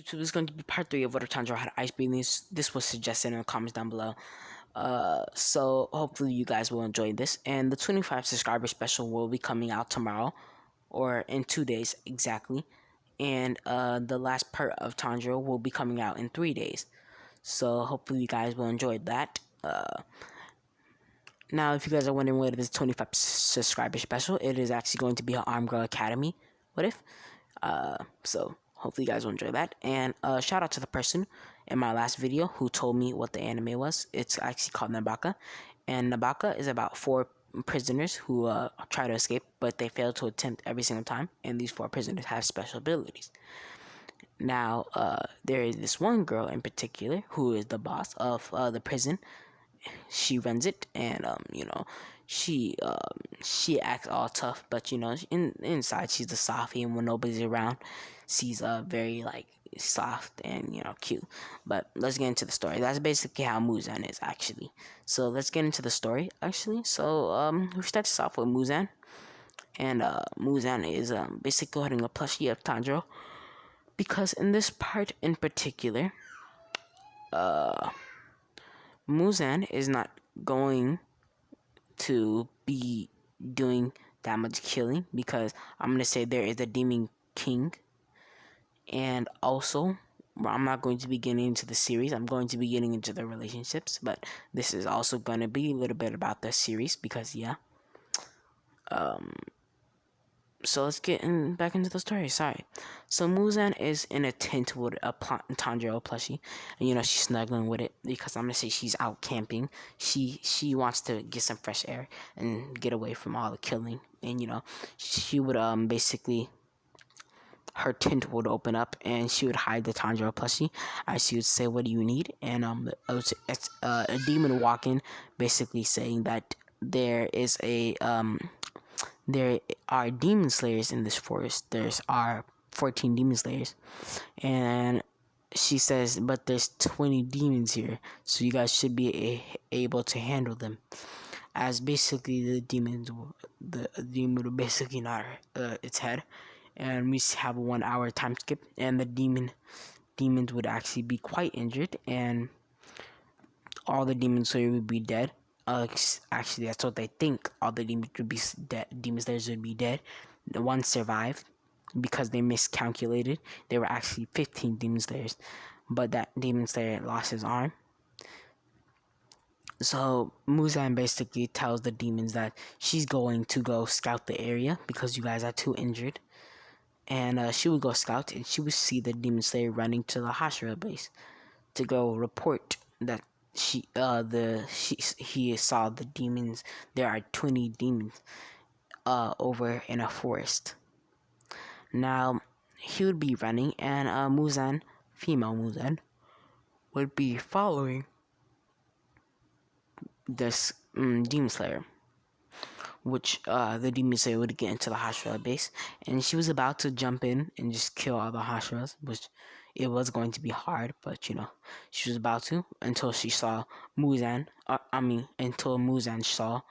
YouTube, this is going to be part 3 of what if Tanjiro had ice breathing. This was suggested in the comments down below. So hopefully you guys will enjoy this. And the 25 subscriber special will be coming out tomorrow, or in 2 days exactly. And the last part of Tanjiro will be coming out in 3 days. So hopefully you guys will enjoy that. Now, if you guys are wondering what it is, 25 subscriber special, it is actually going to be an Arm Girl Academy. What if? So hopefully you guys will enjoy that. And shout out to the person in my last video who told me what the anime was. It's actually called Nabaka, and Nabaka is about 4 prisoners who try to escape, but they fail to attempt every single time. And these 4 prisoners have special abilities. Now, there is this one girl in particular who is the boss of the prison. She runs it, and she acts all tough, but inside she's a softie, and when nobody's around, she's very like soft and cute. But let's get into the story. That's basically how Muzan is actually. So let's get into the story actually. So we start this off with Muzan, and Muzan is basically holding a plushie of Tanjiro, because in this part in particular, Muzan is not going to be doing that much killing, because I'm going to say there is a Demon King, and also I'm not going to be getting into the series. I'm going to be getting into the relationships, but this is also going to be a little bit about the series, because so let's get back into the story. Sorry. So Muzan is in a tent with a Tanjiro plushie, and she's snuggling with it, because I'm gonna say she's out camping. She wants to get some fresh air and get away from all the killing, and she would basically, her tent would open up and she would hide the Tanjiro plushie, as she would say, "What do you need?" And it's a demon walk in, basically saying that there are demon slayers in this forest. There's 14 demon slayers, and she says, but there's 20 demons here, so you guys should be able to handle them. As basically the demon would basically nod its head, and we have a 1 hour time skip, and the demons would actually be quite injured, and all the demon slayers would be dead. Actually, that's what they think. All the demons would be dead. Demon slayers would be dead. The one survived because they miscalculated. There were actually 15 demon slayers, but that demon slayer lost his arm. So Muzan basically tells the demons that she's going to go scout the area because you guys are too injured, and she would go scout, and she would see the demon slayer running to the Hashira base to go report that he saw the demons. There are 20 demons over in a forest. Now he would be running, and Muzan, female Muzan, would be following this demon slayer, which the demon slayer would get into the Hashira base, and she was about to jump in and just kill all the Hashiras, which it was going to be hard, but she was about to, until she saw Muzan. Until Muzan saw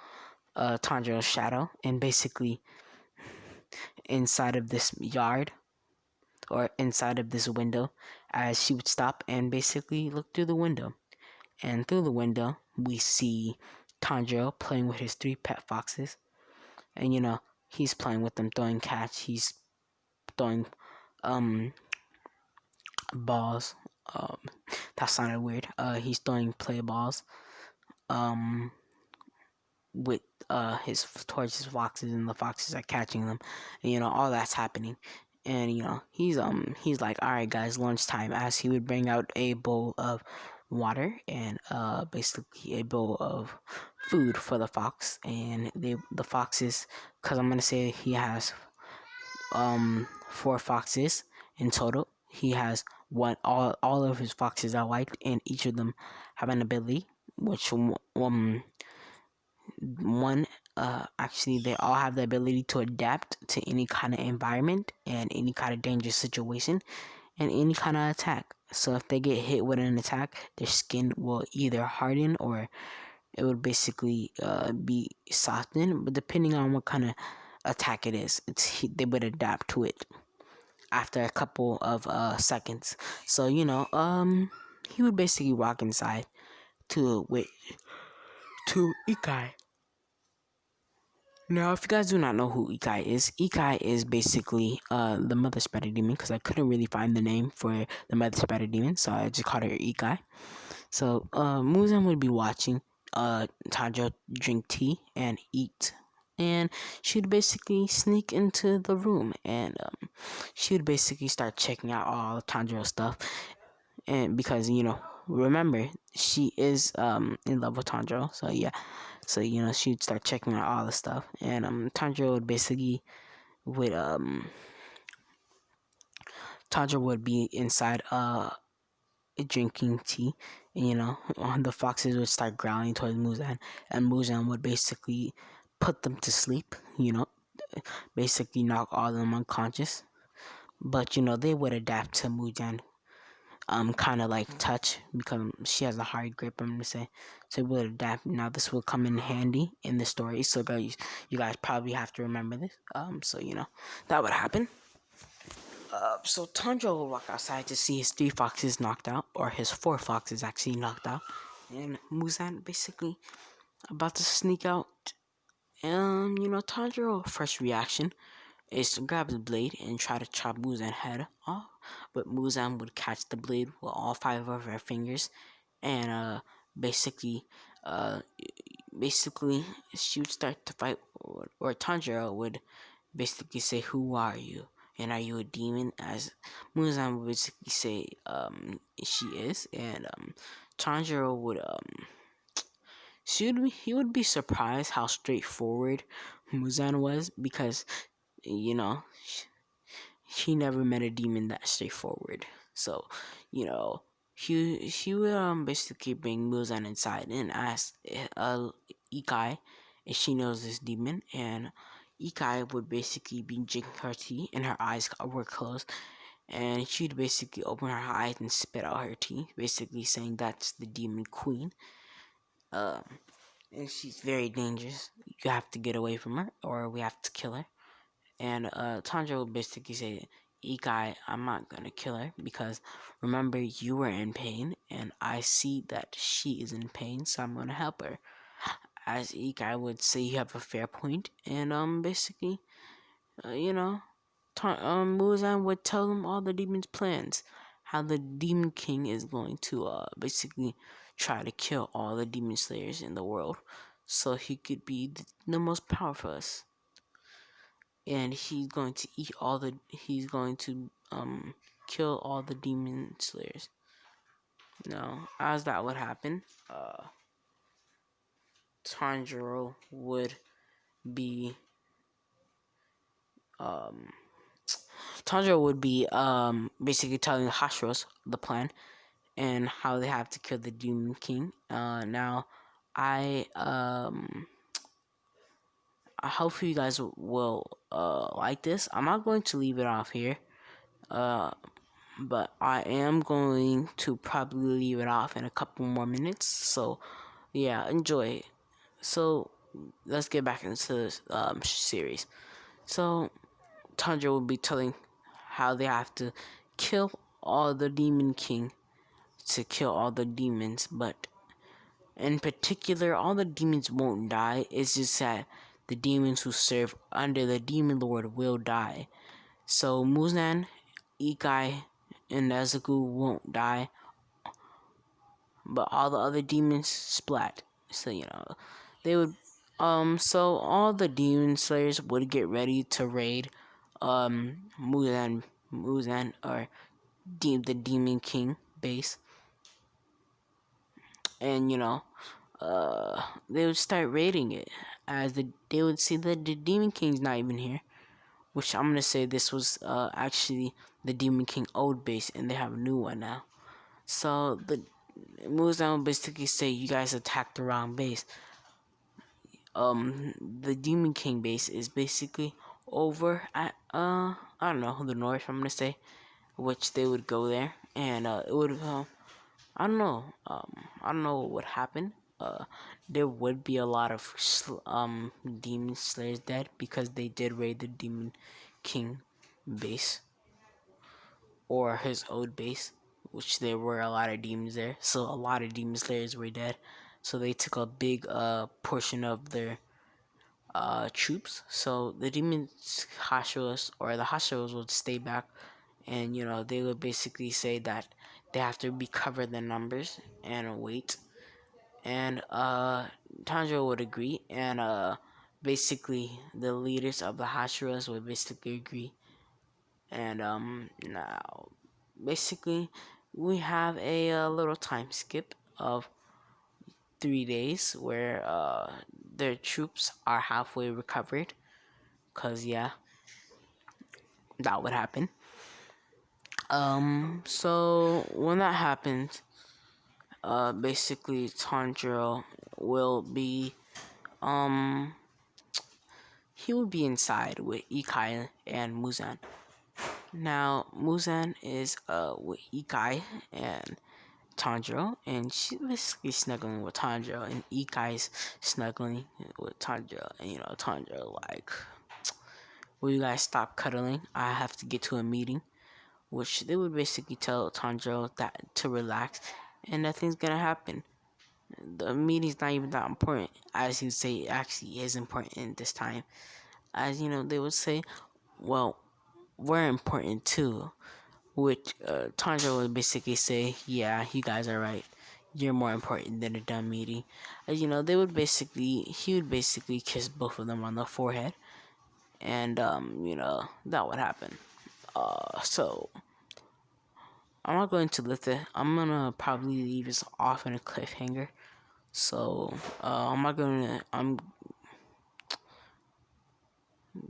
Tanjiro's shadow, and basically inside of this yard, or inside of this window, as she would stop and basically look through the window, and through the window we see Tanjiro playing with his 3 pet foxes, and he's playing with them, throwing catch. He's throwing balls. That sounded weird. He's throwing play balls with towards his foxes, and the foxes are catching them, and all that's happening. And he's like, all right guys, lunchtime, as he would bring out a bowl of water and basically a bowl of food for the fox. And the foxes, because I'm gonna say he has 4 foxes in total. He has all of his foxes are white, and each of them have an ability, which one actually they all have the ability to adapt to any kind of environment and any kind of dangerous situation and any kind of attack. So if they get hit with an attack, their skin will either harden or it would basically be softened, but depending on what kind of attack it is, they would adapt to it. after a couple of seconds. So he would basically walk inside to wait to Ikai. Now, if you guys do not know who Ikai is basically the mother spider demon, because I couldn't really find the name for the mother spider demon, so I just called her Ikai. So Muzan would be watching Tanjiro drink tea and eat, and she'd basically sneak into the room, and she would basically start checking out all Tanjiro stuff, and because remember, she is in love with Tanjiro, so yeah. So she'd start checking out all the stuff, and Tanjiro would basically would Tanjiro would be inside drinking tea, and the foxes would start growling towards Muzan, and Muzan would basically put them to sleep, basically knock all of them unconscious. But they would adapt to Muzan kind of like touch, because she has a hard grip, I'm gonna say. So it would adapt. Now this will come in handy in the story, so guys, you guys probably have to remember this. So that would happen. So Tanjiro will walk outside to see his 3 foxes knocked out, or his 4 foxes actually knocked out, and Muzan basically about to sneak out. Tanjiro first reaction is to grab the blade and try to chop Muzan's head off, but Muzan would catch the blade with all 5 of her fingers, and basically, uh, basically she would start to fight, or Tanjiro would basically say, "Who are you? And are you a demon?" As Muzan would basically say, she is, and Tanjiro would he would be surprised how straightforward Muzan was, because you know he never met a demon that straightforward. So, he would basically bring Muzan inside and ask Ikai if she knows this demon, and Ikai would basically be drinking her tea and her eyes were closed, and she'd basically open her eyes and spit out her tea, basically saying that's the demon queen. Um, and she's very dangerous. You have to get away from her, or we have to kill her. And Tanjiro basically said, Ikai, I'm not gonna kill her, because remember, you were in pain, and I see that she is in pain, so I'm gonna help her. As Ikai would say, you have a fair point, and basically, Muzan would tell him all the demon's plans, how the Demon King is going to basically try to kill all the demon slayers in the world, so he could be the most powerful. And he's going to kill all the demon slayers. Now, as that would happen, Tanjiro would be um basically telling the Hashiros the plan and how they have to kill the Demon King. Now I hopefully you guys will like this. I'm not going to leave it off here. But I am going to probably leave it off in a couple more minutes. So, yeah, enjoy. So, let's get back into this series. So, Tanjiro will be telling how they have to kill all the Demon King to kill all the demons, but in particular, all the demons won't die. It's just that the demons who serve under the Demon Lord will die. So, Muzan, Ikai, and Nezuko won't die, but all the other demons splat. So they would so all the demon slayers would get ready to raid Muzan or the Demon King base, and they would start raiding it, as they would see that the Demon King's not even here, which I'm gonna say this was actually the Demon King old base, and they have a new one now. So the Muzan will basically say, you guys attacked the wrong base. The Demon King base is basically over at I don't know, the north, I'm gonna say, which they would go there, and it would I don't know, I don't know what would happen. There would be a lot of demon slayers dead, because they did raid the Demon King base. or his old base, which there were a lot of demons there. So a lot of demon slayers were dead. So they took a big portion of their troops. So the demons Hashiras, or the Hashiras, would stay back, and they would basically say that they have to recover their numbers and wait. And Tanjiro would agree, and basically the leaders of the Hashiras would basically agree. And now basically we have a little time skip of 3 days where their troops are halfway recovered, because yeah, that would happen. So when that happens, basically Tanjiro will be he will be inside with Ikai and Muzan. Now Muzan is with Ikai and Tanjiro, and she's basically snuggling with Tanjiro, and Ikai's snuggling with Tanjiro, and Tanjiro like, will you guys stop cuddling? I have to get to a meeting, which they would basically tell Tanjiro that to relax, and nothing's gonna happen. The meeting's not even that important, as he would say. It actually is important this time, as they would say, well, we're important too, which Tanjiro would basically say, yeah, you guys are right, you're more important than a dumb meeting. As he would basically kiss both of them on the forehead, and that would happen. So I'm not going to lift it. I'm gonna probably leave this off in a cliffhanger. So I'm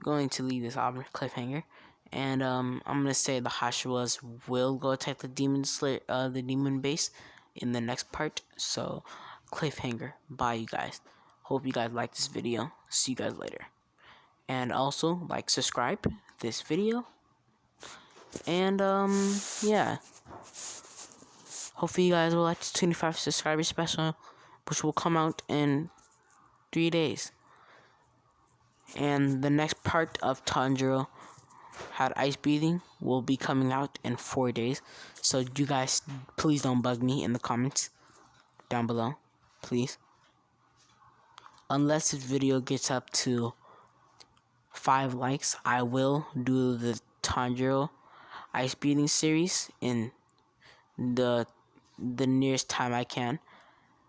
going to leave this off in a cliffhanger, and I'm gonna say the Hashiras will go attack the the demon base in the next part. So cliffhanger. Bye, you guys. Hope you guys like this video. See you guys later. And also like, subscribe this video, and yeah. Hopefully you guys will like the 25 subscriber special, which will come out in 3 days. And the next part of Tanjiro had ice breathing will be coming out in 4 days. So you guys, please don't bug me in the comments down below, please. Unless this video gets up to 5 likes, I will do the Tanjiro ice breathing series in the nearest time I can.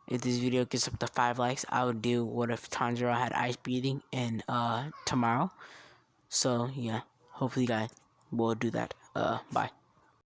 If this video gets up to 5 likes, I would do what if Tanjiro had ice breathing in tomorrow. So yeah, hopefully you guys will do that. Bye.